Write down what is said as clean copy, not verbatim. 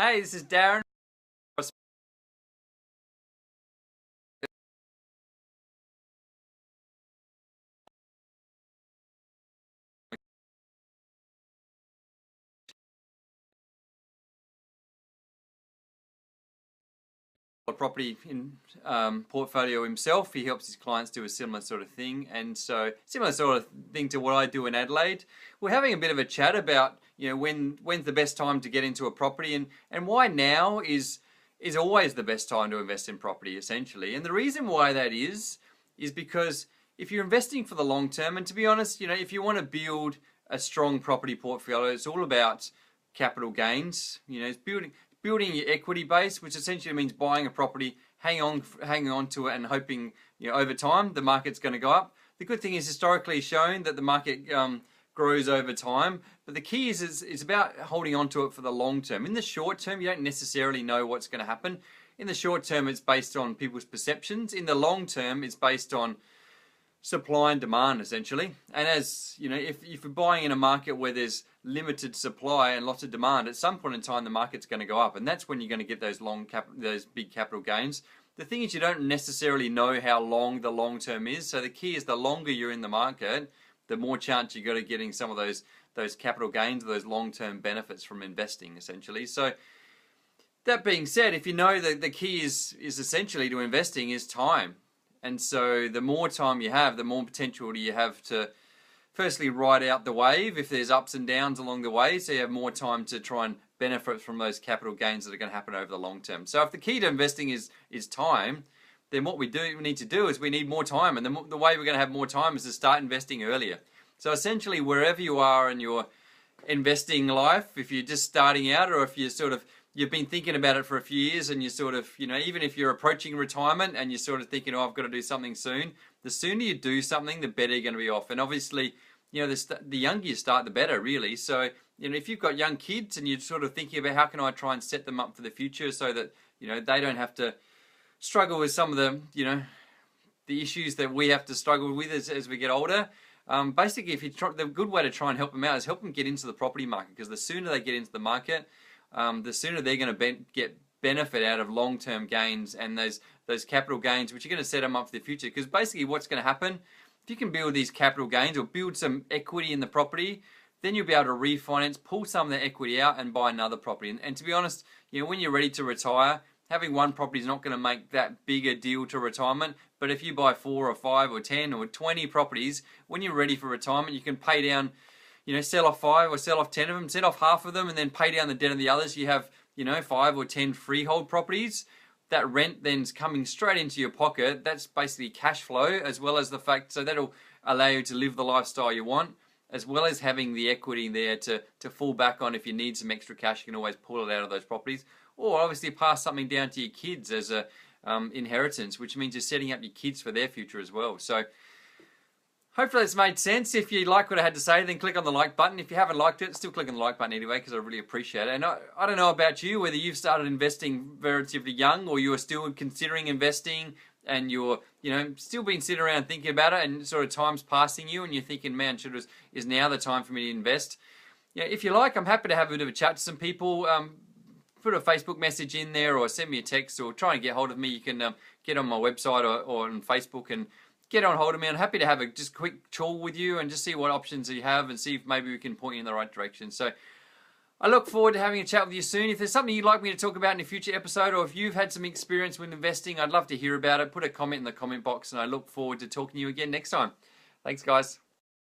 Hey, this is Darren. A property in portfolio himself. He helps his clients do a similar sort of thing, and so similar sort of thing to what I do in Adelaide. We're having a bit of a chat about when's the best time to get into a property, and why now is always the best time to invest in property essentially. And the reason why that is because if you're investing for the long term, and to be honest, if you want to build a strong property portfolio, it's all about capital gains. It's building your equity base, which essentially means buying a property, hanging on to it, and hoping over time the market's going to go up. The good thing is historically shown that the market grows over time, but the key is about holding on to it for the long term. In the short term, you don't necessarily know what's going to happen. In the short term, it's based on people's perceptions. In the long term, it's based on supply and demand essentially. And as if you're buying in a market where there's limited supply and lots of demand, at some point in time the market's going to go up, and that's when you're going to get those big capital gains. The thing is, you don't necessarily know how long the long term is, so the key is the longer you're in the market, the more chance you got of getting some of those capital gains, those long-term benefits from investing essentially. So that being said, if you know that the key is essentially to investing is time. And so the more time you have, the more potential you have to firstly ride out the wave if there's ups and downs along the way, so you have more time to try and benefit from those capital gains that are going to happen over the long term. So if the key to investing is time, then what we need to do is we need more time, and the way we're going to have more time is to start investing earlier. So essentially, wherever you are in your investing life, if you're just starting out, or if you've been thinking about it for a few years, and even if you're approaching retirement and you're sort of thinking, oh, I've got to do something soon, the sooner you do something, the better you're going to be off. And obviously, the younger you start, the better, really. So, if you've got young kids and you're sort of thinking about how can I try and set them up for the future so that, they don't have to struggle with some of the issues that we have to struggle with as we get older. Basically, the good way to try and help them out is help them get into the property market, because the sooner they get into the market, the sooner they're going to get benefit out of long-term gains and those capital gains, which are going to set them up for the future. Because basically what's going to happen, if you can build these capital gains or build some equity in the property, then you'll be able to refinance, pull some of the equity out and buy another property. And to be honest, when you're ready to retire, having one property is not going to make that big a deal to retirement. But if you buy 4 or 5 or 10 or 20 properties, when you're ready for retirement, you can pay down, sell off 5 or sell off 10 of them, sell off half of them, and then pay down the debt of the others. You have, 5 or 10 freehold properties. That rent then's coming straight into your pocket. That's basically cash flow, as well as the fact, so that'll allow you to live the lifestyle you want, as well as having the equity there to fall back on. If you need some extra cash, you can always pull it out of those properties. Or obviously pass something down to your kids as a inheritance, which means you're setting up your kids for their future as well. So hopefully it's made sense. If you like what I had to say, then click on the like button. If you haven't liked it, still click on the like button anyway, because I really appreciate it. And I don't know about you, whether you've started investing relatively young, or you are still considering investing, and you're still been sitting around thinking about it, and sort of time's passing you, and you're thinking, man, is now the time for me to invest? If you like, I'm happy to have a bit of a chat to some people. Put a Facebook message in there, or send me a text, or try and get hold of me. You can get on my website or on Facebook and get on hold of me. I'm happy to have a just quick chat with you and just see what options you have, and see if maybe we can point you in the right direction. So I look forward to having a chat with you soon. If there's something you'd like me to talk about in a future episode, or if you've had some experience with investing, I'd love to hear about it. Put a comment in the comment box, and I look forward to talking to you again next time. Thanks, guys.